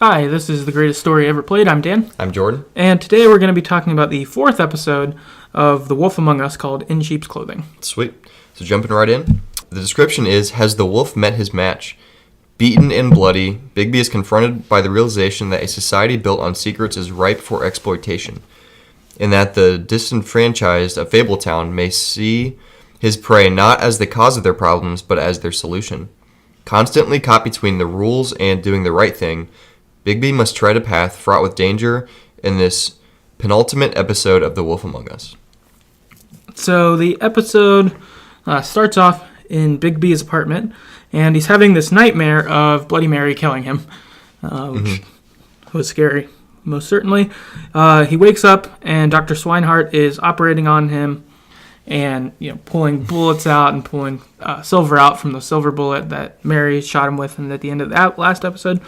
Hi, this is The Greatest Story Ever Played. I'm Dan. I'm Jordan. And today we're going to be talking about the fourth episode of The Wolf Among Us called In Sheep's Clothing. Sweet. So jumping right in. The description is, has the wolf met his match? Beaten and bloody, Bigby is confronted by the realization that a society built on secrets is ripe for exploitation, and that the disenfranchised of Fabletown may see his prey not as the cause of their problems, but as their solution. Constantly caught between the rules and doing the right thing, Bigby must tread a path fraught with danger in this penultimate episode of The Wolf Among Us. So the episode starts off in Bigby's apartment, and he's having this nightmare of Bloody Mary killing him, which was scary, most certainly. He wakes up, and Dr. Swinehart is operating on him and pulling bullets out and pulling silver out from the silver bullet that Mary shot him with at the end of that last episode.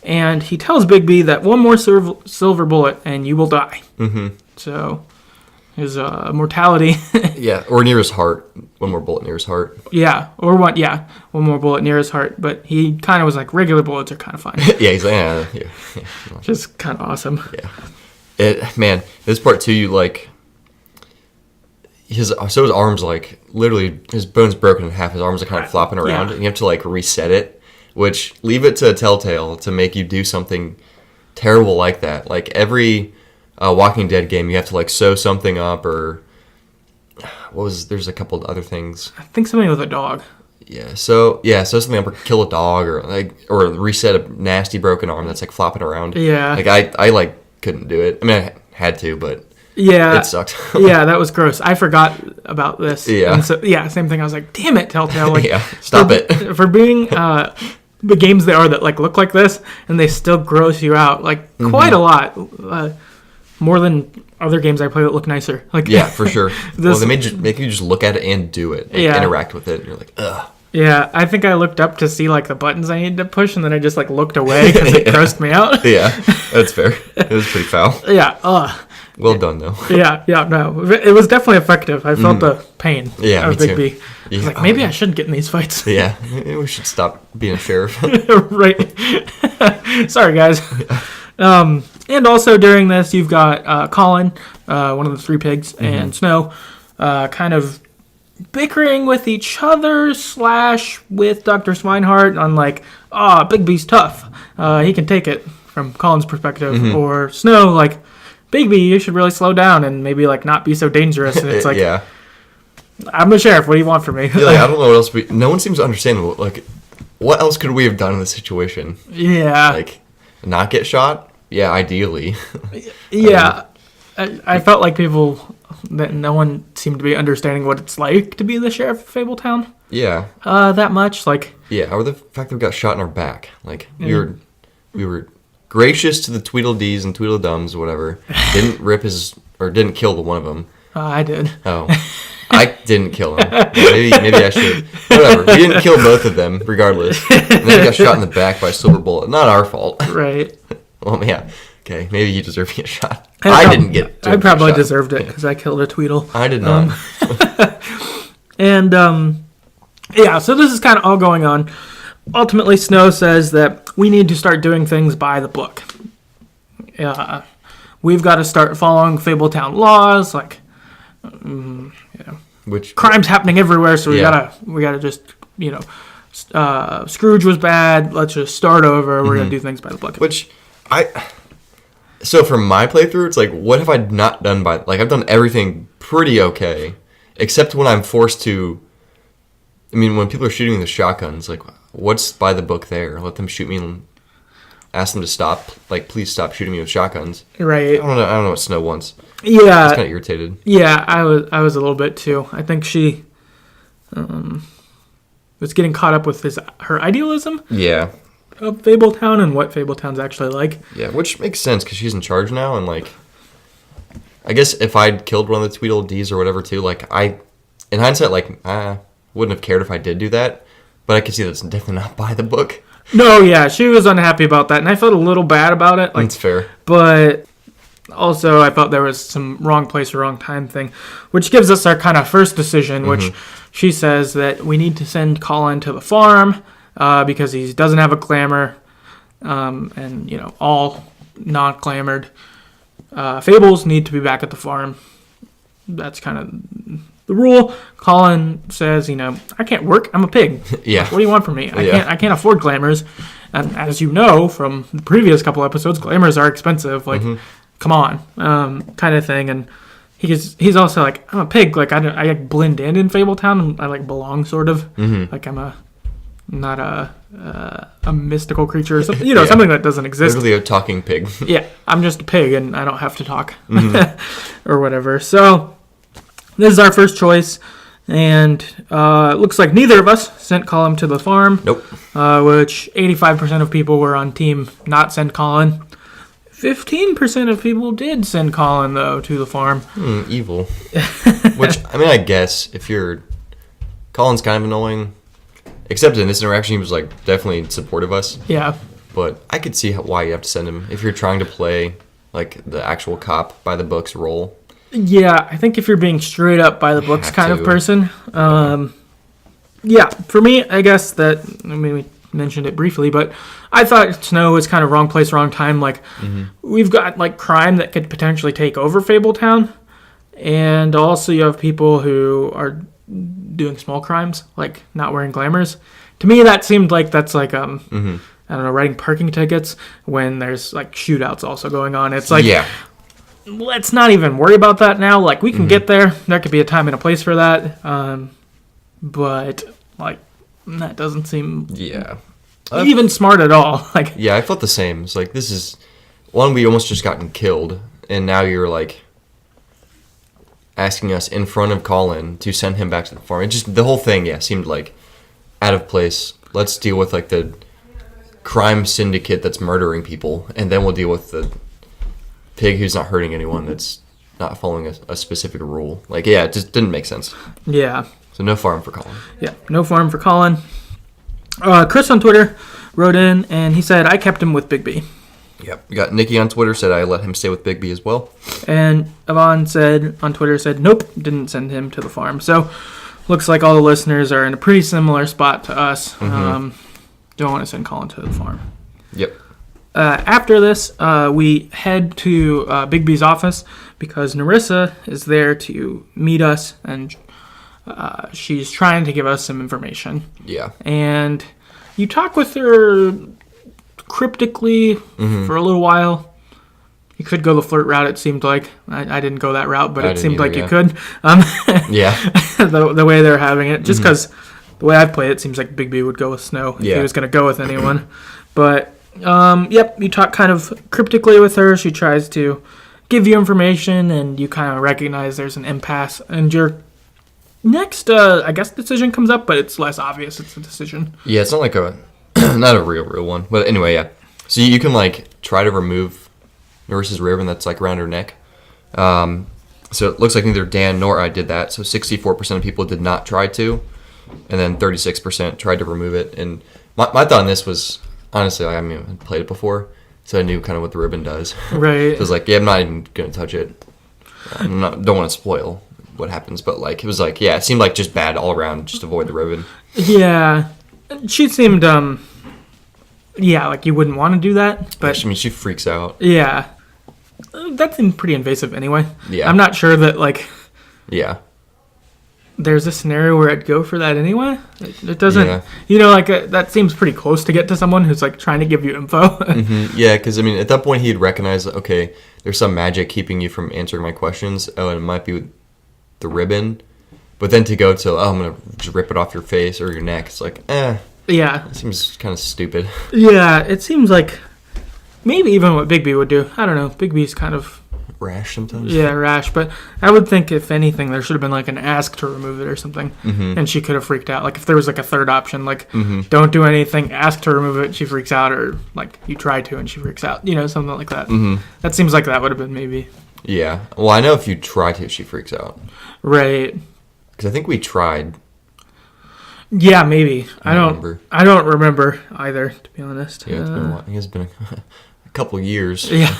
And he tells Bigby that one more silver bullet and you will die. Mm-hmm. So his mortality. Yeah, or near his heart. One more bullet near his heart. One more bullet near his heart. But he kind of was like, regular bullets are kind of fine. Yeah, he's like, yeah. Just kind of awesome. Yeah. Man, this part too, his arms, literally, his bone's broken in half. His arms are kind of flopping around, and you have to, reset it. Which, leave it to Telltale to make you do something terrible like that. Like, every Walking Dead game, you have to, sew something up, or... there's a couple of other things. I think something with a dog. Yeah, sew something up, or kill a dog, or reset a nasty broken arm that's, flopping around. Yeah. I couldn't do it. I mean, I had to, but... Yeah. It sucked. Yeah, that was gross. I forgot about this. Yeah. And so, same thing. I was like, damn it, Telltale. Stop it. For being... the games they are that look like this and they still gross you out quite a lot, more than other games I play that look nicer. Yeah, for sure. They make you just look at it and do it, interact with it, and you're like, ugh. Yeah, I think I looked up to see the buttons I needed to push, and then I just looked away because it grossed me out. Yeah, that's fair. It was pretty foul. Yeah. Well done, though. No, it was definitely effective. I felt the pain of Bigby. Too. I was like, maybe I shouldn't get in these fights. Yeah, we should stop being a sheriff. Right. Sorry, guys. And also during this, you've got Colin, one of the three pigs, and Snow kind of bickering with each other / with Dr. Swinehart on Bigby's tough. He can take it from Colin's perspective. Or Snow, Bigby, you should really slow down and maybe not be so dangerous. And it's yeah. I'm the sheriff. What do you want from me? Yeah, I don't know what else. No one seems to understand. What else could we have done in this situation? Yeah. Not get shot? Yeah, ideally. Yeah. I felt like people, that no one seemed to be understanding what it's like to be the sheriff of Fabletown. Yeah. That much. Yeah, or the fact that we got shot in our back. We were gracious to the Tweedledees and Tweedledums or whatever. Didn't kill the one of them. I did. Oh. I didn't kill him. Maybe I should. Whatever. We didn't kill both of them, regardless. And then we got shot in the back by a silver bullet. Not our fault. Right. Well, yeah. Okay, maybe you deserve to get shot. I didn't get I probably deserved it because I killed a Tweedle. I did not. And, so this is kind of all going on. Ultimately, Snow says that we need to start doing things by the book. We've got to start following Fabletown laws, Which crime's happening everywhere, so we gotta just Scrooge was bad. Let's just start over. We're gonna do things by the book. So for my playthrough, it's what have I not done by? I've done everything pretty okay, except when I'm forced to. I mean, when people are shooting with shotguns, what's by the book there? Let them shoot me and ask them to stop. Please stop shooting me with shotguns. Right. I don't know what Snow wants. Yeah. I was kind of irritated. Yeah, I was a little bit too. I think she was getting caught up with her idealism. Yeah. Of Fabletown and what Fabletown's actually like. Yeah, which makes sense because she's in charge now, and I guess if I'd killed one of the Tweedledees or whatever too, in hindsight, I wouldn't have cared if I did do that, but I could see that's definitely not by the book. No, yeah, she was unhappy about that, and I felt a little bad about it. That's fair. But also, I felt there was some wrong place or wrong time thing, which gives us our kind of first decision, which she says that we need to send Colin to the farm because he doesn't have a clamor. And, all non-glamored fables need to be back at the farm. That's kind of the rule. Colin says, I can't work. I'm a pig. Yeah. What do you want from me? I can't afford glamours. And as you know from the previous couple episodes, glamours are expensive. Like, come on, kind of thing. And he's also like, I'm a pig. Like, I blend in Fabletown, and I belong sort of. Like, I'm not a mystical creature or something. Something that doesn't exist. Literally a talking pig. Yeah, I'm just a pig, and I don't have to talk or whatever. So this is our first choice, and it looks like neither of us sent Colin to the farm. Nope. Which 85% of people were on team not send Colin. 15% of people did send Colin, though, to the farm. Evil. Which, I guess, if Colin's kind of annoying, except in this interaction, he was, definitely supportive of us. Yeah. But I could see why you have to send him if you're trying to play, the actual cop by the books role. Yeah, I think if you're being straight up by the books kind of person. Yeah, for me, I guess we mentioned it briefly, but I thought Snow was kind of wrong place, wrong time. We've got, crime that could potentially take over Fabletown, and also you have people who are doing small crimes, like not wearing glamours. To me, that seemed like that's I don't know, writing parking tickets when there's shootouts also going on. It's let's not even worry about that now. We can get there. There could be a time and a place for that. But that doesn't seem even smart at all. Yeah, I felt the same. It's this is one, we almost just gotten killed, and now you're asking us in front of Colin to send him back to the farm. It just, the whole thing, seemed out of place. Let's deal with the crime syndicate that's murdering people, and then we'll deal with the pig who's not hurting anyone, that's not following a specific rule. It just didn't make sense. Yeah. So no farm for Colin. Yeah, no farm for Colin. Chris on Twitter wrote in, and he said, I kept him with Bigby. Yep. We got Nikki on Twitter said I let him stay with Bigby as well. And Yvonne on Twitter said, nope, didn't send him to the farm. So looks like all the listeners are in a pretty similar spot to us. Don't want to send Colin to the farm. Yep. After this, we head to Bigby's office because Narissa is there to meet us, and she's trying to give us some information. Yeah. And you talk with her cryptically for a little while. You could go the flirt route, it seemed like. I didn't go that route, but it seemed like you could. Yeah. The way they're having it. Just because the way I've played it seems like Bigby would go with Snow if he was going to go with anyone. But, you talk kind of cryptically with her. She tries to give you information, and you kind of recognize there's an impasse. And your next, decision comes up, but it's less obvious it's a decision. Yeah, it's not not a real one. But anyway, yeah. So you can, try to remove Narissa's ribbon that's, around her neck. So it looks like neither Dan nor I did that. So 64% of people did not try to. And then 36% tried to remove it. And my thought on this was, honestly, I played it before, so I knew kind of what the ribbon does. Right. So I was I'm not even going to touch it. Don't want to spoil what happens, but it was it seemed just bad all around, just avoid the ribbon. Yeah. She seemed, you wouldn't want to do that. But she freaks out. Yeah. That seemed pretty invasive anyway. Yeah. I'm not sure that, yeah. There's a scenario where I'd go for that anyway. It doesn't, that seems pretty close to get to someone who's trying to give you info. Yeah, because at that point he'd recognize, okay, there's some magic keeping you from answering my questions. Oh, and it might be the ribbon. But then to go to, I'm going to just rip it off your face or your neck, it's yeah. It seems kind of stupid. Yeah, it seems like maybe even what Bigby would do. I don't know. Bigby's kind of rash sometimes. Yeah, rash. But I would think, if anything, there should have been an ask to remove it or something. And she could have freaked out. If there was a third option, don't do anything, ask to remove it, she freaks out, or you try to and she freaks out. Something like that. That seems like that would have been maybe. Yeah. Well, I know if you try to, she freaks out. Right. Because I think we tried. Yeah, maybe. I don't remember either, to be honest. Yeah, it's been a while. It's been a couple years. Yeah.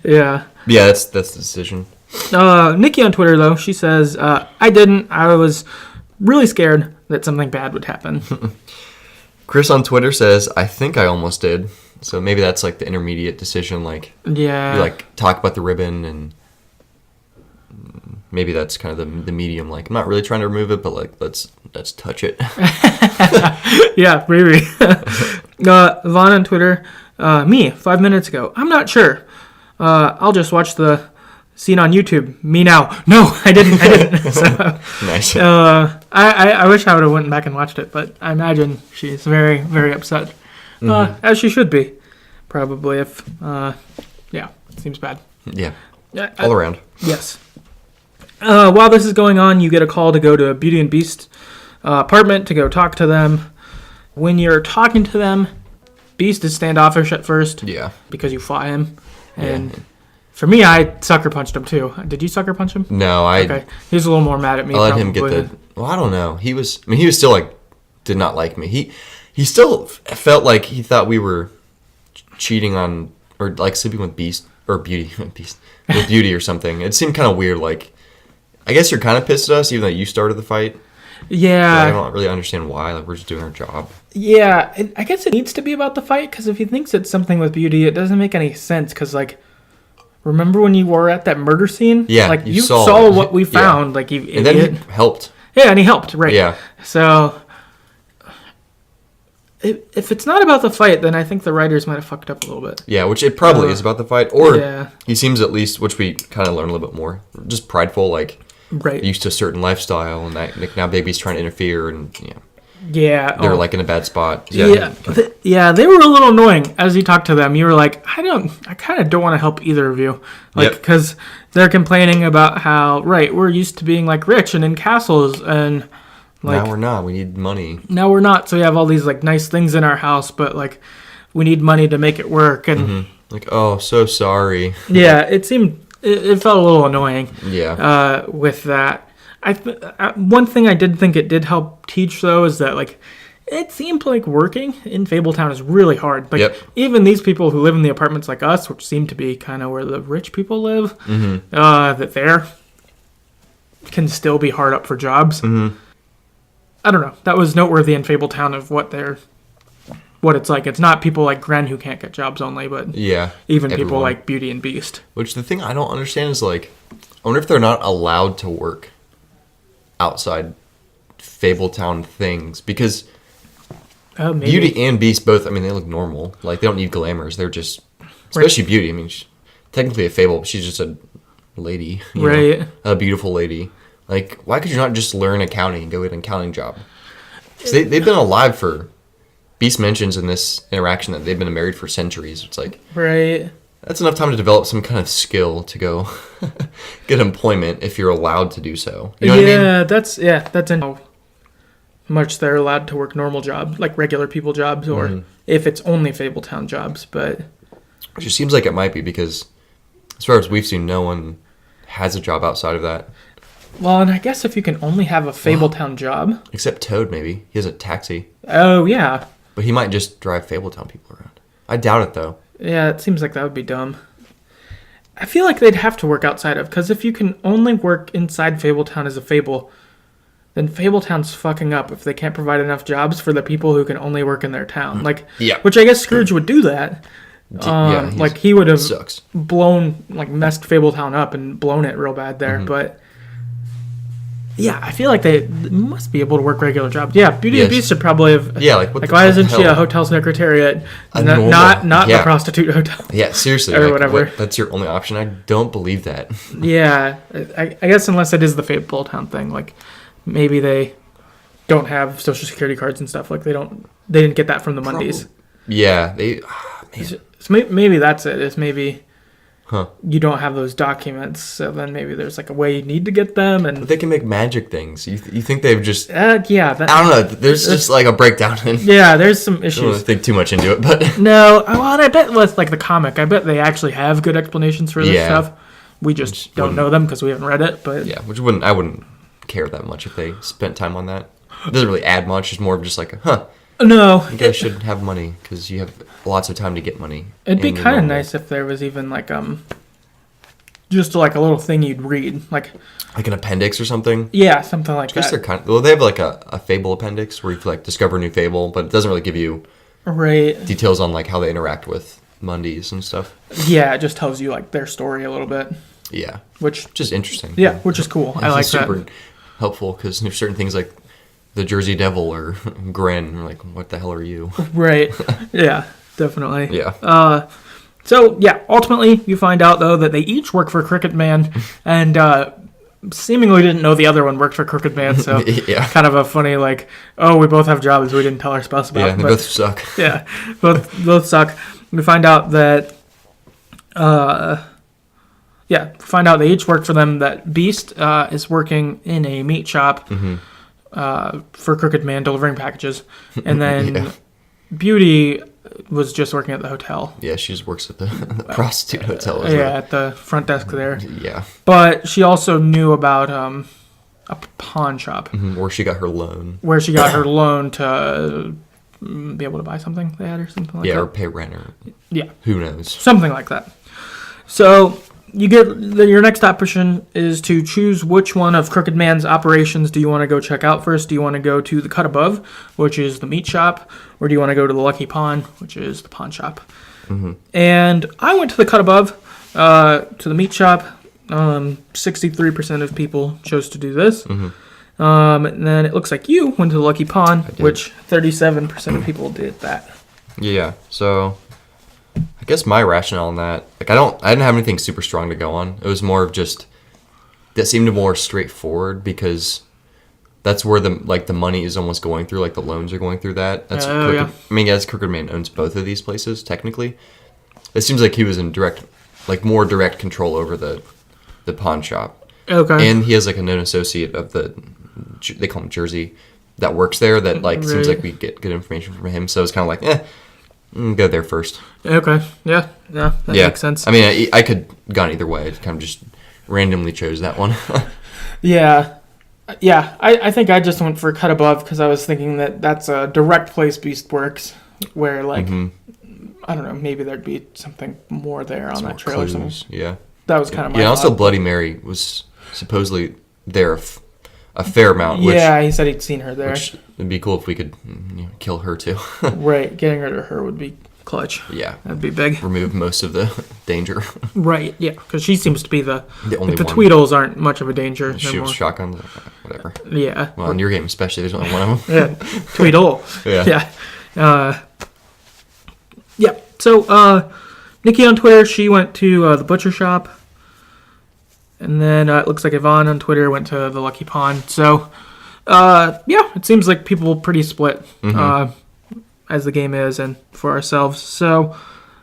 Yeah. Yeah, that's the decision. Nikki on Twitter, though, she says, I didn't. I was really scared that something bad would happen. Chris on Twitter says, I think I almost did. So maybe that's like the intermediate decision. Like, Yeah. you like talk about the ribbon, and maybe that's kind of the medium. Like, I'm not really trying to remove it, but like let's touch it. Yeah, maybe. Vaughn on Twitter. Me, 5 minutes ago. I'm not sure. I'll just watch the scene on YouTube. Me now. No, I didn't. So, Nice. I wish I would have went back and watched it, but I imagine she's very, very upset. As she should be, probably. If yeah, seems bad. Yeah. Yeah, All around. Yes. While this is going on, you get a call to go to Beauty and Beast apartment to go talk to them. When you're talking to them, Beast is standoffish at first. Yeah. Because you fought him. And for me, I sucker punched him too. Did you sucker punch him? No, Okay. He was a little more mad at me. I let him get the. Well, I don't know. He was still like, did not like me. He still felt like he thought we were cheating on, or like sleeping with Beast or Beauty with Beauty or something. It seemed kind of weird. Like, I guess you're kind of pissed at us, even though you started the fight. Yeah. I don't really understand why. Like, we're just doing our job. Yeah, I guess it needs to be about the fight, because if he thinks it's something with Beauty, it doesn't make any sense, because, like, remember when you were at that murder scene? Yeah, like, you saw what we found, like, you and idiot. then he helped. Yeah, and he helped, right. Yeah. So, if it's not about the fight, then I think the writers might have fucked up a little bit. Yeah, which it probably is about the fight, or Yeah. he seems at least, which we kind of learn a little bit more, just prideful, like, Right. used to a certain lifestyle, and that like, now Bigby's trying to interfere, and Yeah. they're like in a bad spot. Yeah, they were a little annoying as you talked to them. You were like, I kind of don't want to help either of you, like, because they're complaining about how we're used to being like rich and in castles, and like now we're not. We need money. Now we're not. So we have all these like nice things in our house, but like we need money to make it work, and like, oh, so sorry. Yeah, it seemed it felt a little annoying. Yeah. With that. One thing I did think it did help teach, though, is that, like, it seemed like working in Fabletown is really hard. Like, even these people who live in the apartments like us, which seem to be kind of where the rich people live, that there can still be hard up for jobs. I don't know. That was noteworthy in Fabletown of what it's like. It's not people like Gren who can't get jobs only, but even people like Beauty and Beast. Which the thing I don't understand is, like, I wonder if they're not allowed to work outside Fabletown things, because Beauty and Beast both, I mean, they look normal. Like, they don't need glamours. They're just, especially Beauty. I mean, she's technically a Fable, but she's just a lady. You know, a beautiful lady. Like, why could you not just learn accounting and go get an accounting job? 'Cause they've been alive for, Beast mentions in this interaction that they've been married for centuries. It's like, that's enough time to develop some kind of skill to go get employment if you're allowed to do so. You know what I mean? That's in how much they're allowed to work normal jobs, like regular people jobs, or if it's only Fabletown jobs. But it just seems like it might be, because as far as we've seen, no one has a job outside of that. Well, and I guess if you can only have a Fabletown job, except Toad, maybe he has a taxi. Oh yeah, but he might just drive Fabletown people around. I doubt it though. Yeah, it seems like that would be dumb. I feel like they'd have to work outside of, because if you can only work inside Fabletown as a Fable, then Fabletown's fucking up if they can't provide enough jobs for the people who can only work in their town. Like, which I guess Scrooge would do that. Like, he would have messed Fabletown up and blown it real bad there, but yeah, I feel like they must be able to work regular jobs. Yeah, Beauty and Beast should probably have. Yeah, like why isn't she a hotel secretary at not the prostitute hotel? Yeah, seriously, or whatever. That's your only option? I don't believe that. Yeah, I guess unless it is the Fabletown thing, like maybe they don't have social security cards and stuff. Like they didn't get that from the Mundies. Yeah, So maybe that's it. It's maybe. You don't have those documents, so then maybe there's like a way you need to get them, but they can make magic things. You think they've just? I don't know. There's just like a breakdown. There's some issues. I don't want to think too much into it, but no. Well, and I bet with like the comic, I bet they actually have good explanations for this stuff. We just don't know them because we haven't read it. But which I wouldn't care that much if they spent time on that. It doesn't really add much. It's more of just like No, you guys should have money because you have lots of time to get money. It'd be kind of nice if there was even like just like a little thing you'd read, like an appendix or something. Yeah, something like that. They're they have like a fable appendix where you like discover a new fable, but it doesn't really give you Right. details on like how they interact with Mundies and stuff. Yeah, it just tells you like their story a little bit. Yeah, Which just interesting. Yeah, which is cool. I like that. Super helpful because there's certain things like the Jersey Devil or Grin. We're like, what the hell are you? Right. Yeah, definitely. Yeah. So, yeah, ultimately, you find out, though, that they each work for Crooked Man, and seemingly didn't know the other one worked for Crooked Man, so Yeah. kind of a funny, like, oh, we both have jobs we didn't tell our spouse about. Yeah, they both suck. Yeah, both suck. We find out that, they each work for them, that Beast is working in a meat shop for Crooked Man, delivering packages, and then Yeah. Beauty was just working at the hotel. Yeah, she just works at the prostitute hotel. At the front desk there. Yeah. But she also knew about a pawn shop Where she got her loan. where she got her loan to be able to buy something they had or something like Yeah, that. or pay rent or Yeah, who knows. something like that. So you get your next option is to choose which one of Crooked Man's operations do you want to go check out first. Do you want to go to the Cut Above, which is the meat shop, or do you want to go to the Lucky Pawn, which is the pawn shop? And I went to the Cut Above, to the meat shop. 63% of people chose to do this. And then it looks like you went to the Lucky Pawn, which 37% of people did that. Yeah, so I guess my rationale on that, like I didn't have anything super strong to go on. It was more of just that seemed more straightforward because that's where the money is almost going through, like the loans are going through that. That's Crooked. Yeah. I mean, yes, Crooked Man owns both of these places technically. It seems like he was in more direct control over the pawn shop. Okay. And he has like a known associate of they call him Jersey, that works there that like seems like we get good information from him. So it's kind of like, go there first. Okay. Yeah. That makes sense. I mean, I could gone either way. I kind of just randomly chose that one. Yeah. Yeah. I think I just went for Cut Above because I was thinking that that's a direct place Beast works where, like, I don't know, maybe there'd be something more there on that trail or something. Yeah. That was kind of my Yeah, thought. also Bloody Mary was supposedly there a fair amount. Yeah, he said he'd seen her there. Which it'd be cool if we could kill her too. Right. Getting rid of her would be clutch. Yeah. That'd be big. Remove most of the danger. Right, yeah, because she seems to be the only the one. Tweedles aren't much of a danger. Shoots shotguns, whatever. Yeah. Well, in your game especially, there's only one of them. Yeah, Tweedle. Yeah. Yeah. So, Nikki on Twitter, she went to the butcher shop. And then it looks like Yvonne on Twitter went to the Lucky Pawn. So, it seems like people pretty split as the game is and for ourselves. So,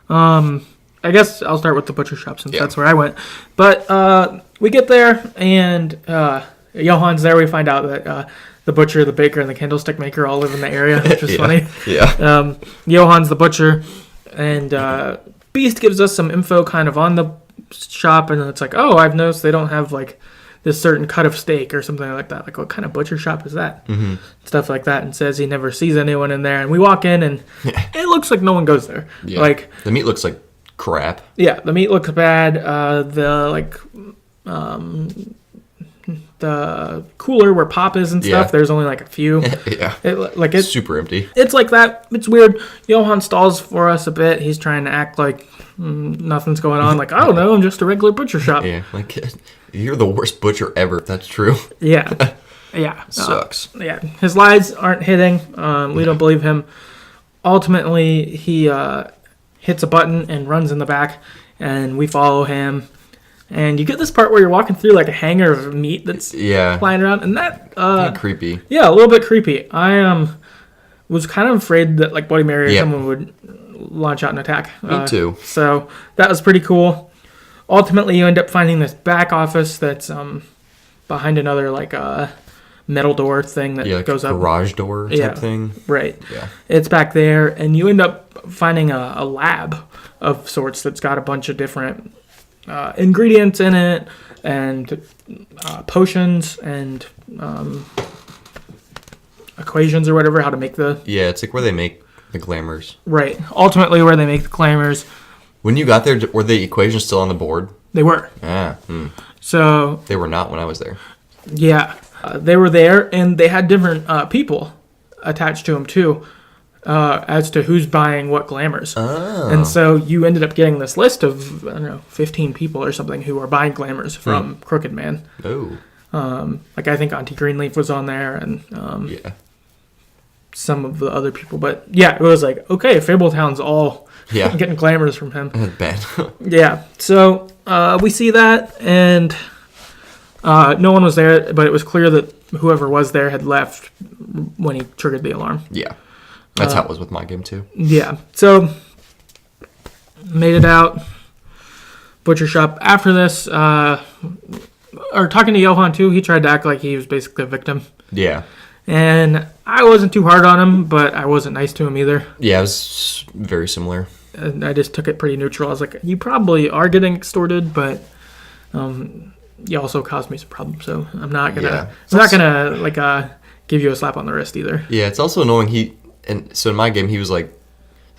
I guess I'll start with the butcher shop since that's where I went. But we get there and Johan's there. We find out that the butcher, the baker, and the candlestick maker all live in the area, which is funny. Yeah. Johan's the butcher, and Beast gives us some info kind of on the shop, and it's like, oh, I've noticed they don't have like this certain cut of steak or something like that. Like, what kind of butcher shop is that? Stuff like that, and says he never sees anyone in there. And we walk in, and it looks like no one goes there. Yeah. Like, the meat looks like crap. Yeah, the meat looks bad. The cooler where pop is and stuff, there's only like a few. Yeah. It's super empty. It's like that. It's weird. Johan stalls for us a bit. He's trying to act like nothing's going on. Like, I don't know, I'm just a regular butcher shop. Yeah, like you're the worst butcher ever. If that's true. Yeah. Yeah. Sucks. Yeah. His lies aren't hitting. We don't believe him. Ultimately, he hits a button and runs in the back, and we follow him. And you get this part where you're walking through like a hanger of meat that's flying around, and that creepy. Yeah, a little bit creepy. I was kind of afraid that like Bloody Mary or someone would launch out an attack. Me too. So that was pretty cool. Ultimately, you end up finding this back office that's behind another like metal door thing that like goes a up. Garage door type thing. Right. Yeah. It's back there, and you end up finding a lab of sorts that's got a bunch of different ingredients in it, and potions and equations or whatever, how to make the... Yeah, it's like where they make the glamours. Right. Ultimately where they make the glamours. When you got there, were the equations still on the board? They were. So... They were not when I was there. Yeah. They were there, and they had different people attached to them, too. as to who's buying what glamours. Oh. And so you ended up getting this list of, I don't know, 15 people or something who are buying glamours from Crooked Man. Oh. Like, I think Auntie Greenleaf was on there, and Yeah. some of the other people. But, yeah, it was like, okay, Fabletown's all getting glamours from him. That's bad. Yeah, so we see that, and no one was there, but it was clear that whoever was there had left when he triggered the alarm. Yeah. That's how it was with my game, too. Yeah, so made it out. Butcher shop. After this, or talking to Johan, too, he tried to act like he was basically a victim. Yeah. And I wasn't too hard on him, but I wasn't nice to him either. Yeah, it was very similar. And I just took it pretty neutral. I was like, you probably are getting extorted, but you also caused me some problems, so I'm not gonna give you a slap on the wrist either. Yeah, it's also annoying. So in my game, he was like,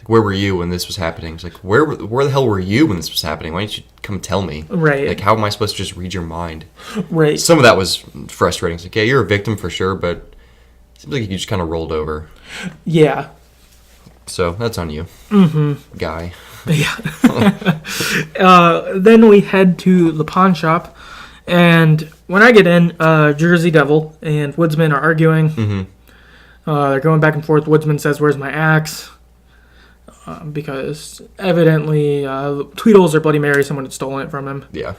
"Where were you when this was happening?" It's like, "Where the hell were you when this was happening? Why didn't you come tell me?" Right. Like, how am I supposed to just read your mind? Right. Some of that was frustrating. It's like, yeah, you're a victim for sure, but it seems like you just kind of rolled over. Yeah. So that's on you, guy. Yeah. Then we head to the pawn shop, and when I get in, Jersey Devil and Woodsman are arguing. Mm-hmm. They're going back and forth. Woodsman says, "Where's my axe?" Because evidently Tweedles or Bloody Mary, someone had stolen it from him. Yeah.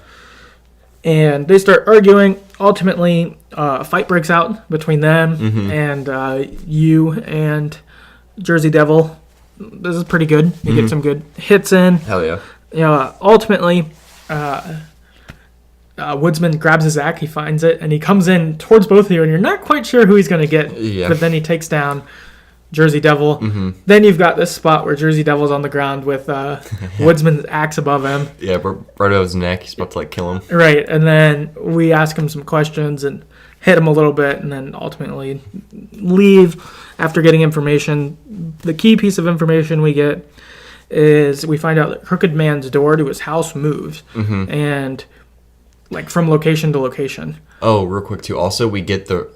And they start arguing. Ultimately, a fight breaks out between them and you and Jersey Devil. This is pretty good. You get some good hits in. Hell yeah. Ultimately, Woodsman grabs his axe, he finds it, and he comes in towards both of you, and you're not quite sure who he's going to get. Yeah. But then he takes down Jersey Devil. Then you've got this spot where Jersey Devil's on the ground with Woodsman's axe above him. Yeah, right over his neck. He's about to kill him. Right, and then we ask him some questions and hit him a little bit, and then ultimately leave after getting information. The key piece of information we get is we find out that Crooked Man's door to his house moved, and from location to location. Oh, real quick too. Also, we get the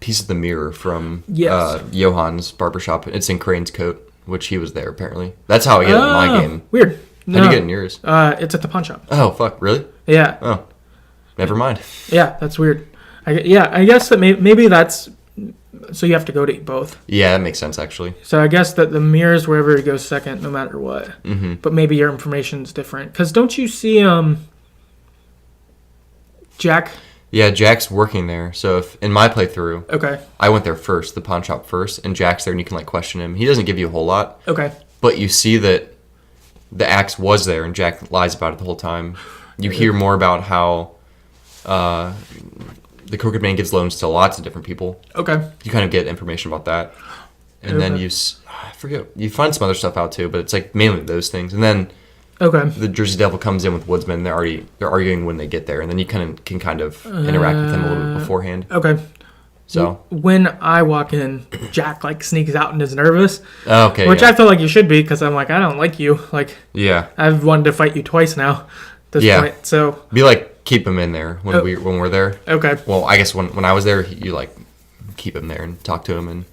piece of the mirror from Johan's barbershop. It's in Crane's coat, which he was there apparently. That's how I get it in my game. Weird. How do you get in yours? It's at the pawn shop. Oh, fuck, really? Yeah. Oh, never mind. Yeah, that's weird. I guess that maybe that's... So you have to go to both. Yeah, that makes sense, actually. So I guess that the mirror's wherever he goes second, no matter what. But maybe your information's different. Because don't you see Jack? Yeah, Jack's working there. So if in my playthrough, Okay. I went there first, the pawn shop first, and Jack's there, and you can question him. He doesn't give you a whole lot. Okay. But you see that the axe was there, and Jack lies about it the whole time. You hear more about how the Crooked Man gives loans to lots of different people. Okay. You kind of get information about that. And then I forget, you find some other stuff out too, but it's mainly those things. And then the Jersey Devil comes in with Woodsman. They're arguing when they get there, and then you can interact with him a little bit beforehand. Okay. So when I walk in, Jack sneaks out and is nervous. Okay. Which I feel like you should be, because I'm like, I don't like you. Yeah. I've wanted to fight you twice now at this point. So keep him in there when we're there. Okay. Well, I guess when I was there, you keep him there and talk to him, and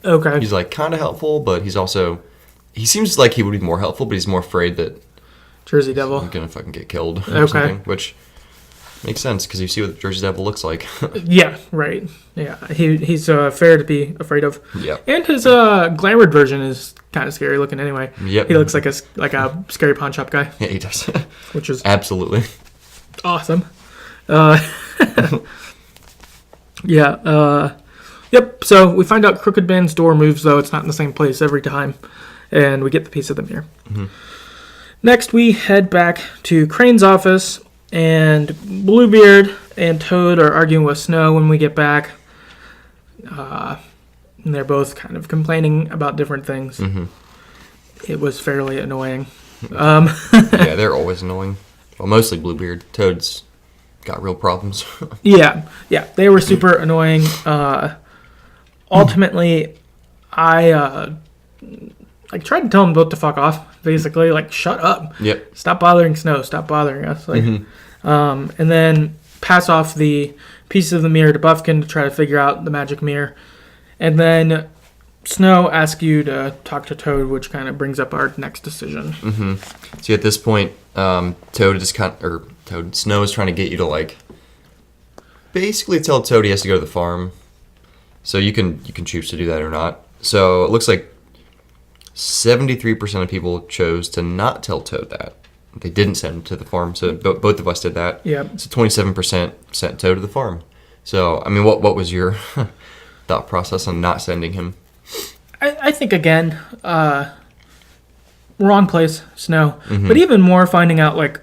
he's kind of helpful, but he seems like he would be more helpful, but he's more afraid that Jersey Devil he's gonna fucking get killed or something, which makes sense because you see what the Jersey Devil looks like. Yeah, right. Yeah, he's fair to be afraid of. Yeah. And his glamoured version is kind of scary looking anyway. Yep. He looks like a scary pawn shop guy. Yeah, he does. Which is absolutely awesome. Yeah. Yep. So we find out Crooked Man's door moves, though it's not in the same place every time, and we get the piece of the mirror. Next, we head back to Crane's office, and Bluebeard and Toad are arguing with Snow when we get back. And they're both kind of complaining about different things. It was fairly annoying. Yeah, they're always annoying. Well, mostly Bluebeard. Toad's got real problems. Yeah, they were super annoying. Ultimately, I tried to tell them both to fuck off. Basically, shut up. Yep. Stop bothering Snow. Stop bothering us. And then pass off the piece of the mirror to Buffkin to try to figure out the magic mirror. And then Snow asks you to talk to Toad, which kind of brings up our next decision. Mm-hmm. See, at this point, Snow is trying to get you to like basically tell Toad he has to go to the farm. So you can choose to do that or not. So it looks like 73% of people chose to not tell Toad that. They didn't send him to the farm, so both of us did that. Yeah. So 27% sent Toad to the farm. So, I mean, what was your thought process on not sending him? I think, again, wrong place, Snow. Mm-hmm. But even more finding out, like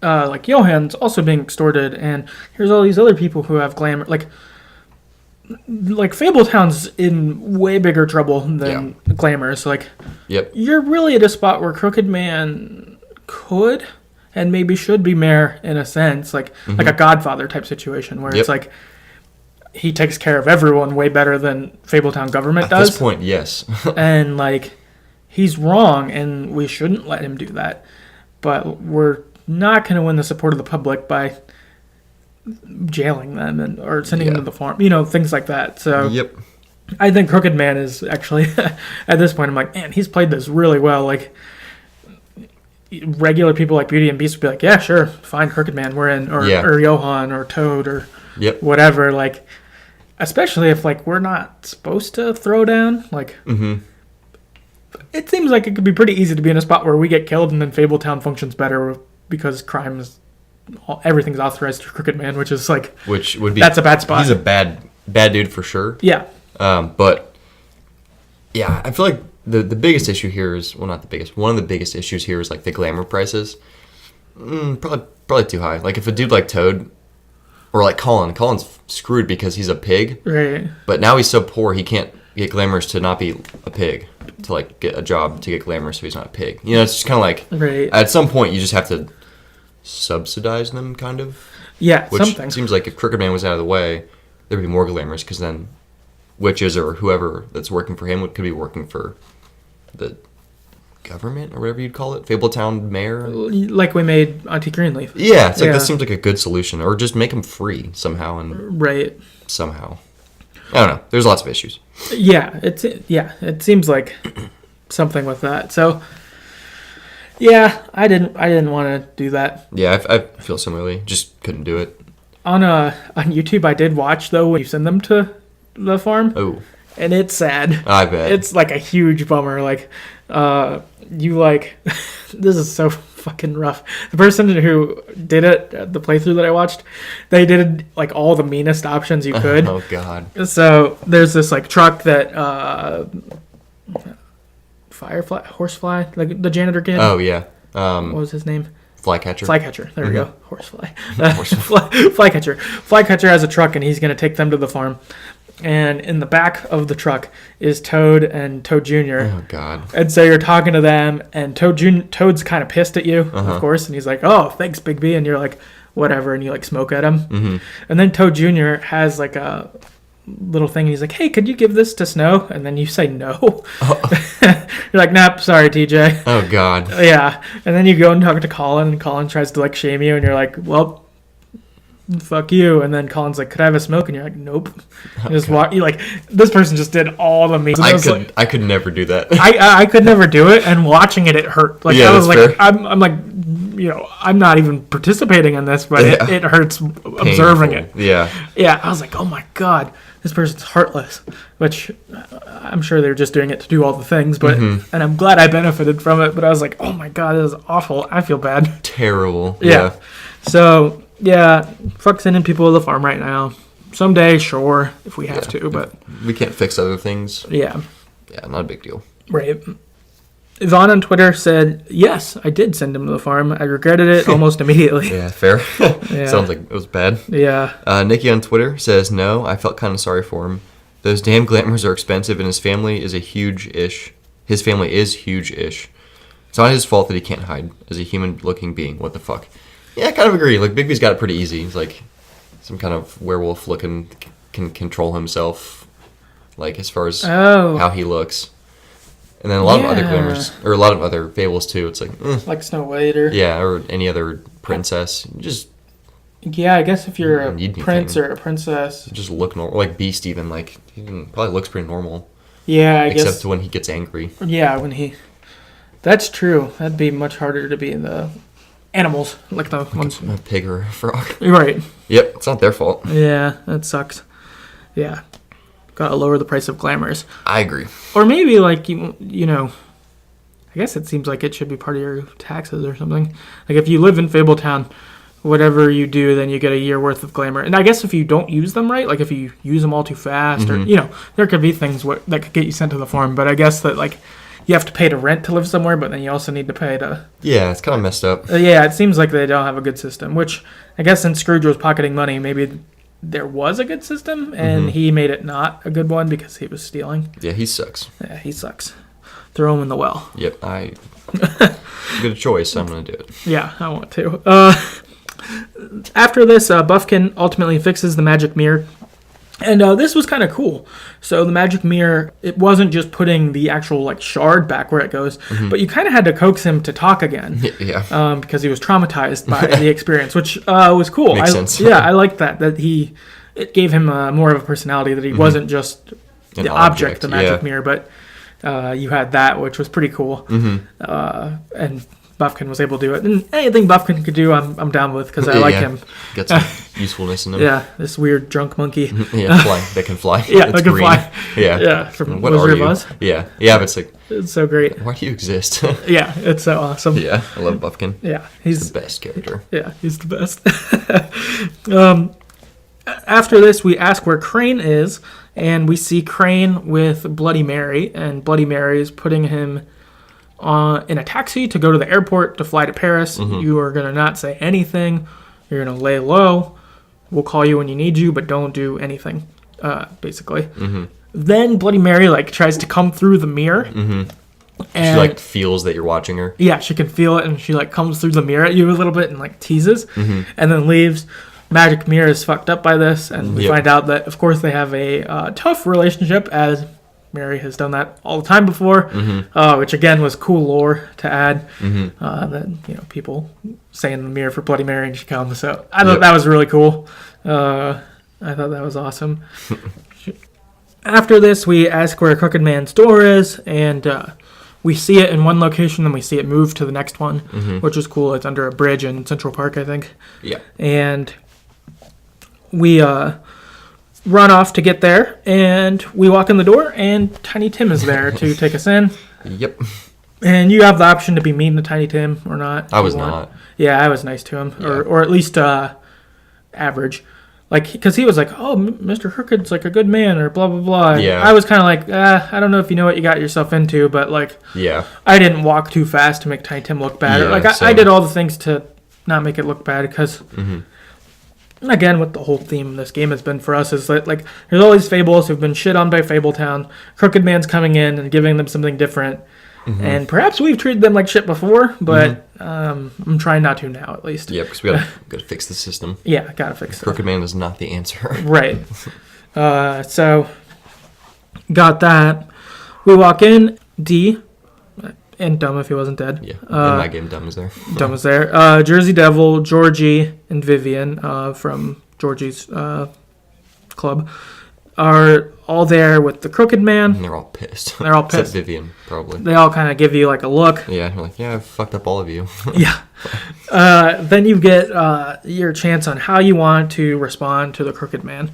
Johan's also being extorted, and here's all these other people who have glamour. Like Fabletown's in way bigger trouble than Glamour. So, like, you're really at a spot where Crooked Man could and maybe should be mayor in a sense, like a Godfather type situation where it's like he takes care of everyone way better than Fabletown government does. At this point, yes. And like he's wrong, and we shouldn't let him do that. But we're not going to win the support of the public by jailing them or sending them to the farm, things like that. So I think Crooked Man is actually at this point I'm like, man, he's played this really well. Like regular people like Beauty and Beast would be like, yeah, sure, fine, Crooked Man, we're in, or Johan or Toad or whatever. Like, especially if like we're not supposed to throw down. Like, it seems like it could be pretty easy to be in a spot where we get killed and then Fabletown functions better because everything's authorized through Crooked Man, which is like, which would be that's a bad spot. He's a bad dude for sure. Yeah. But yeah, I feel like the biggest issue here is, well, not the biggest. One of the biggest issues here is like the glamour prices. Probably too high. Like if a dude like Toad or like Colin's screwed because he's a pig. Right. But now he's so poor he can't get glamours to not be a pig, to like get a job to get glamour so he's not a pig. It's just kind of like at some point you just have to subsidize them, kind of. Yeah, which something. Seems like if Crooked Man was out of the way, there would be more glamours because then witches or whoever that's working for him could be working for the government or whatever you'd call it, Fabletown mayor. Like we made Auntie Greenleaf. Yeah, it's like that seems like a good solution, or just make him free somehow and somehow. I don't know. There's lots of issues. Yeah, it seems like something with that. So yeah, I didn't want to do that. Yeah, I feel similarly. Just couldn't do it. On YouTube, I did watch though when you send them to the farm. Oh. And it's sad. I bet. It's like a huge bummer. Like, this is so fucking rough. The person who did it, the playthrough that I watched, they did like all the meanest options you could. Oh god. So there's this like truck that horsefly, like the janitor kid. Oh yeah. What was his name? Flycatcher. There we go. Horsefly. Flycatcher. Flycatcher has a truck, and he's going to take them to the farm. And in the back of the truck is Toad and Toad Jr. Oh, God. And so you're talking to them, and Toad's kind of pissed at you, of course. And he's like, oh, thanks, Bigby. And you're like, whatever. And you, like, smoke at him. Mm-hmm. And then Toad Jr. has, like, a little thing. And he's like, hey, could you give this to Snow? And then you say no. Oh. You're like, nope, sorry, TJ. Oh, God. Yeah. And then you go and talk to Colin, and Colin tries to, like, shame you. And you're like, well, fuck you. And then Colin's like, could I have a smoke? And you're like, nope. You just walk. You like, this person just did all the means. I could never do that. I could never do it, and watching it hurt. Like, yeah, I was like, fair. I'm like, I'm not even participating in this, but it hurts observing it. Yeah. Yeah, I was like, oh my god, this person's heartless. Which I'm sure they're just doing it to do all the things, but and I'm glad I benefited from it. But I was like, oh my god, this is awful. I feel bad. Terrible. Yeah. So yeah, fuck sending people to the farm right now. Someday, sure, if we have to, but we can't fix other things. Yeah. Yeah, not a big deal. Right. Yvonne on Twitter said, yes, I did send him to the farm. I regretted it almost immediately. Yeah, fair. Yeah. Sounds like it was bad. Yeah. Nikki on Twitter says, no, I felt kind of sorry for him. Those damn glamours are expensive, and his family is huge-ish. It's not his fault that he can't hide as a human-looking being. What the fuck? Yeah, I kind of agree. Like, Bigby's got it pretty easy. He's like some kind of werewolf-looking, can control himself, like, as far as how he looks. And then a lot of other glamours, or a lot of other fables, too. It's like, like Snow White or... Yeah, or any other princess. Just... Yeah, I guess if you're a prince or a princess... Just look normal. Like Beast, even. Like, he probably looks pretty normal. Yeah, I guess. Except when he gets angry. Yeah, when he. That's true. That'd be much harder to be the animals, like the ones. A pig or a frog. Right. Yep, it's not their fault. Yeah, that sucks. Yeah. Gotta lower the price of glamours. I agree. Or maybe, like, you know, I guess it seems like it should be part of your taxes or something. Like, if you live in Fabletown, whatever you do, then you get a year worth of glamour. And I guess if you don't use them right, like if you use them all too fast, or, you know, there could be things that could get you sent to the farm. But I guess that, like, you have to pay to rent to live somewhere, but then you also need to pay to... Yeah, it's kind of messed up. Yeah, it seems like they don't have a good system, which I guess since Scrooge was pocketing money, maybe there was a good system, and he made it not a good one because he was stealing. Yeah, he sucks. Yeah, he sucks. Throw him in the well. Yep, good choice. I'm going to do it. Yeah, I want to. After this, Buffkin ultimately fixes the magic mirror. And this was kind of cool. So the magic mirror, it wasn't just putting the actual like shard back where it goes, but you kind of had to coax him to talk again. Yeah. Because he was traumatized by the experience, which was cool. Makes sense. Yeah, I liked that it gave him more of a personality, that he wasn't just the object, the magic mirror, but you had that, which was pretty cool. And Buffkin was able to do it. And anything Buffkin could do, I'm down with, because I like him. Got some usefulness in him. Yeah, this weird drunk monkey. Yeah, fly. They can fly. Yeah, it's they can green. fly. Yeah. Yeah, from What Wizard are of you? Oz. Yeah. Yeah, but it's like... It's so great. Why do you exist? Yeah, it's so awesome. Yeah, I love Buffkin. Yeah, He's the best character. Yeah, he's the best. After this, we ask where Crane is, and we see Crane with Bloody Mary, and Bloody Mary is putting him in a taxi to go to the airport to fly to Paris. You are going to not say anything. You're going to lay low. We'll call you when you need you, but don't do anything, basically. Then Bloody Mary like tries to come through the mirror. And she like feels that you're watching her. Yeah, she can feel it, and she like comes through the mirror at you a little bit and like teases, and then leaves. Magic Mirror is fucked up by this, and we find out that, of course, they have a tough relationship, as Mary has done that all the time before, which again was cool lore to add. That people say in the mirror for Bloody Mary and she comes. So I thought that was really cool. I thought that was awesome. After this, we ask where Crooked Man's door is, and we see it in one location, then we see it move to the next one, which is cool. It's under a bridge in Central Park, I think. Yeah. And we run off to get there, and we walk in the door, and Tiny Tim is there to take us in. Yep. And you have the option to be mean to Tiny Tim or not. I was not. Yeah, I was nice to him, or at least average. Like, because he was like, oh, Mr. Crooked's like a good man, or blah, blah, blah. Yeah. I was kind of like, I don't know if you know what you got yourself into, but, like, I didn't walk too fast to make Tiny Tim look bad. Yeah, like, I did all the things to not make it look bad, because, again, what the whole theme of this game has been for us is that, like, there's all these fables who've been shit on by Fabletown. Crooked Man's coming in and giving them something different. And perhaps we've treated them like shit before, but I'm trying not to now, at least. Yeah, because we gotta fix the system. Yeah, gotta fix it. Crooked Man is not the answer. Right. So, got that. We walk in, D, and Dumb if he wasn't dead. Yeah, in my game, Dumb is there. Dumb was there. Jersey Devil, Georgie, and Vivian from Georgie's club are all there with the Crooked Man. And they're all pissed. They're all pissed. Except Vivian, probably. They all kind of give you like a look. Yeah, they're like, I've fucked up all of you. Yeah. Then you get your chance on how you want to respond to the Crooked Man.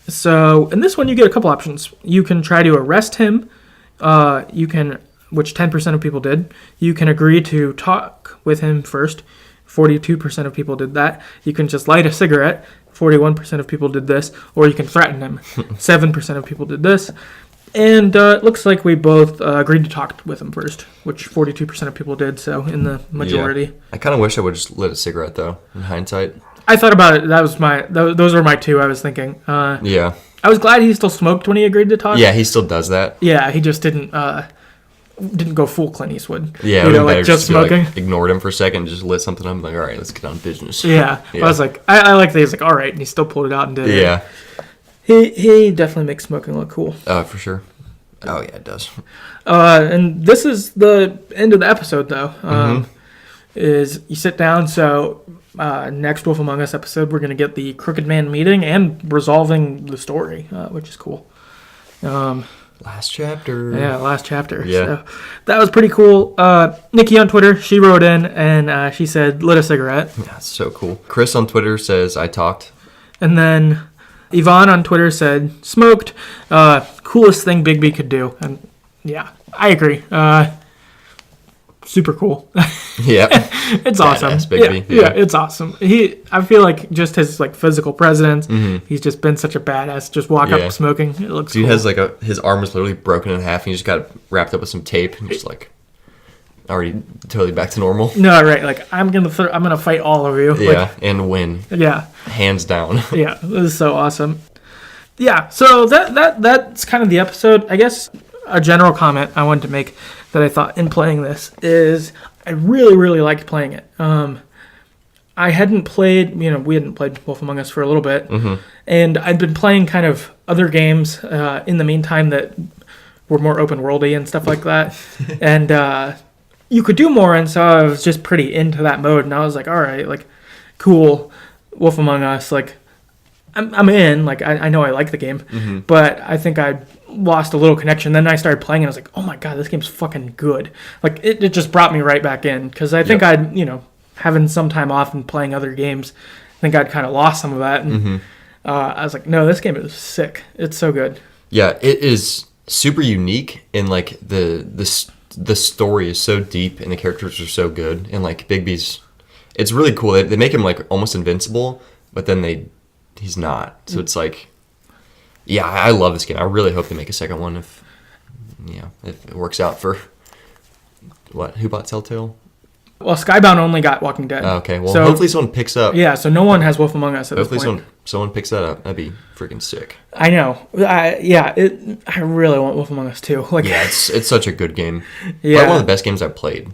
So in this one, you get a couple options. You can try to arrest him. You can, which 10% of people did. You can agree to talk with him first. 42% of people did that. You can just light a cigarette. 41% of people did this. Or you can threaten him. 7% of people did this. And it looks like we both agreed to talk with him first, which 42% of people did, so in the majority. Yeah. I kind of wish I would just lit a cigarette, though, in hindsight. I thought about it. Those were my two, I was thinking. Yeah. I was glad he still smoked when he agreed to talk. Yeah, he still does that. Yeah, he just didn't go full Clint Eastwood. Yeah, like just smoking. Like, ignored him for a second, just lit something up. I'm like, all right, let's get on business. Yeah. I was like, I like that he's like, all right, and he still pulled it out and did it. Yeah. He definitely makes smoking look cool. For sure. Oh, yeah, it does. And this is the end of the episode, though. Is you sit down, so next Wolf Among Us episode, we're going to get the Crooked Man meeting and resolving the story, which is cool. Last chapter. Yeah, last chapter. Yeah. So that was pretty cool. Nikki on Twitter, she wrote in and she said, lit a cigarette. Yeah, that's so cool. Chris on Twitter says, I talked. And then Yvonne on Twitter said, smoked. Coolest thing Bigby could do. And yeah, I agree. Super cool. Yeah. It's awesome. Bigby. Yeah, it's awesome. I feel like just his like physical presence, he's just been such a badass. Just walk up smoking. It looks Dude cool. has like his arm is literally broken in half and he just got wrapped up with some tape and just like already totally back to normal. No, right. Like I'm gonna fight all of you. Yeah, Like, and win. yeah. Hands down. Yeah, this is so awesome. Yeah, so that's kind of the episode. I guess a general comment I wanted to make that I thought in playing this is I really, really liked playing it. I hadn't played, we hadn't played Wolf Among Us for a little bit, and I'd been playing kind of other games in the meantime that were more open worldy and stuff like that, and you could do more, and so I was just pretty into that mode, and I was like, all right, like, cool, Wolf Among Us, like, I'm in, like, I know I like the game, but I think I lost a little connection. Then I started playing and I was like, oh my god, this game's fucking good. Like, it just brought me right back in, because I think I'd, having some time off and playing other games, I think I'd kind of lost some of that, and I was like, no, this game is sick. It's so good. Yeah, it is super unique, and like the story is so deep and the characters are so good, and like Bigby's, it's really cool. They make him like almost invincible, but then he's not. So it's like, yeah, I love this game. I really hope they make a second one if it works out for who bought Telltale? Well, Skybound only got Walking Dead. Oh, okay, well, hopefully someone picks up. Yeah, so no one has Wolf Among Us at this point. Hopefully someone picks that up. That'd be freaking sick. I know. I really want Wolf Among Us too. Like, yeah, it's such a good game. Yeah, probably one of the best games I've played.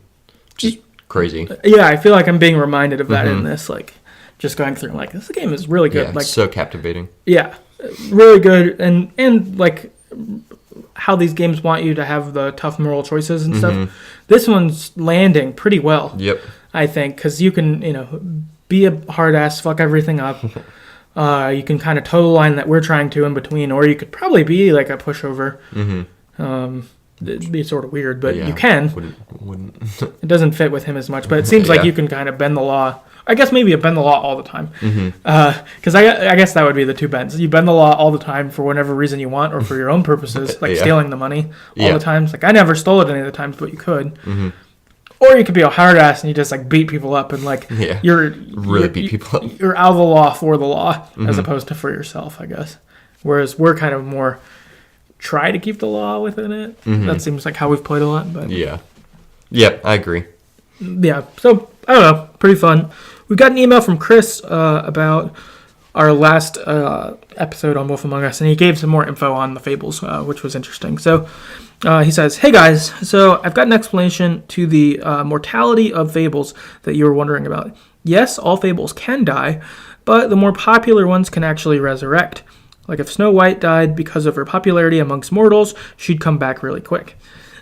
Which is crazy. Yeah, I feel like I'm being reminded of that in this. Like, just going through, like, this game is really good. Yeah, like, so captivating. Yeah, really good, and like how these games want you to have the tough moral choices and stuff. This one's landing pretty well. Yep. I think, because you can, be a hard ass, fuck everything up. You can kind of toe the line that we're trying to in between, or you could probably be like a pushover. It'd be sort of weird, but you can. Wouldn't. It doesn't fit with him as much, but it seems like you can kind of bend the law. I guess maybe you bend the law all the time. Because I guess that would be the two bends. You bend the law all the time for whatever reason you want, or for your own purposes, like stealing the money all the times. Like, I never stole it any of the times, but you could. Or you could be a hard ass and you just like beat people up and like beat people up. You're out of the law for the law, as opposed to for yourself, I guess. Whereas we're kind of more try to keep the law within it. That seems like how we've played a lot. But yeah, I agree. Yeah, so I don't know, pretty fun. We got an email from Chris about our last episode on Wolf Among Us, and he gave some more info on the fables, which was interesting. So he says, hey guys, so I've got an explanation to the mortality of fables that you were wondering about. Yes, all fables can die, but the more popular ones can actually resurrect. Like if Snow White died because of her popularity amongst mortals, she'd come back really quick.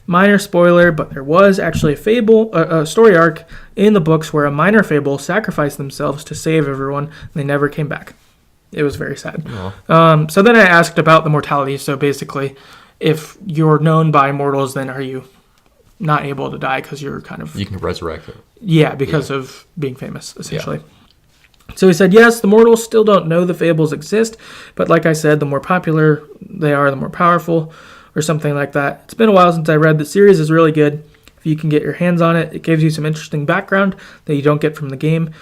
Minor spoiler, but there was actually a story arc in the books where a minor fable sacrificed themselves to save everyone, and they never came back. It was very sad. So then I asked about the mortality. So basically, if you're known by mortals, then are you not able to die because you're kind of... You can resurrect it. Yeah, because of being famous, essentially. Yeah. So he said, yes, the mortals still don't know the fables exist, but like I said, the more popular they are, the more powerful, or something like that. It's been a while since I read. The series is really good. If you can get your hands on it, it gives you some interesting background that you don't get from the game.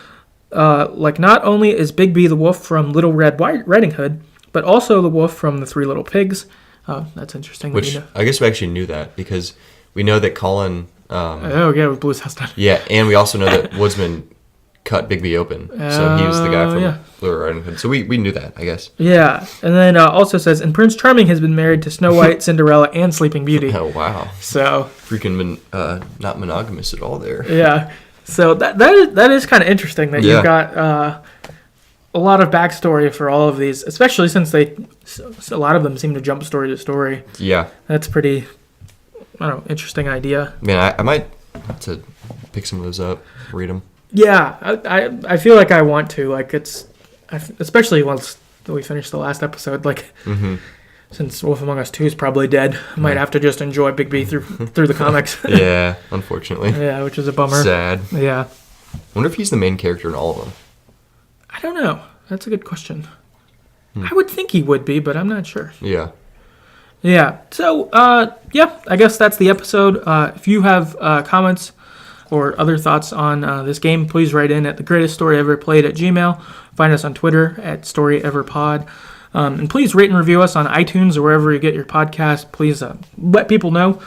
Like, not only is Bigby the wolf from Little Red Riding Hood, but also the wolf from the Three Little Pigs. That's interesting. Which, I guess we actually knew that, because we know that Colin... with Blue's house done. Yeah, and we also know that Woodsman cut Bigby open. So he was the guy from Little Riding Hood. So we knew that, I guess. Yeah, and then also says, and Prince Charming has been married to Snow White, Cinderella, and Sleeping Beauty. Oh, wow. So... Freaking not monogamous at all there. Yeah. So that is kind of interesting that you've got a lot of backstory for all of these, especially since a lot of them seem to jump story to story. Yeah. That's pretty, interesting idea. Man, I might have to pick some of those up, read them. Yeah, I feel like I want to. Like, especially once we finish the last episode. Like, since Wolf Among Us 2 is probably dead, I might have to just enjoy Bigby through the comics. Yeah, unfortunately. Yeah, which is a bummer. Sad. Yeah. Wonder if he's the main character in all of them. I don't know. That's a good question. I would think he would be, but I'm not sure. Yeah. Yeah. So, I guess that's the episode. If you have comments or other thoughts on this game, please write in at TheGreatestStoryEverPlayed at Gmail. Find us on Twitter at StoryEverPod. And please rate and review us on iTunes or wherever you get your podcast. Please let people know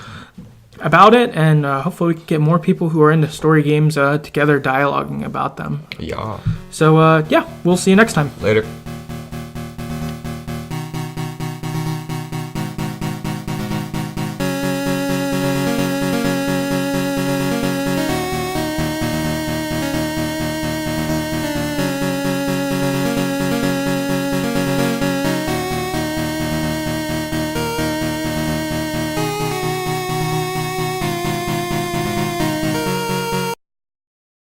about it, and hopefully we can get more people who are into story games together dialoguing about them. Yeah. So, we'll see you next time. Later.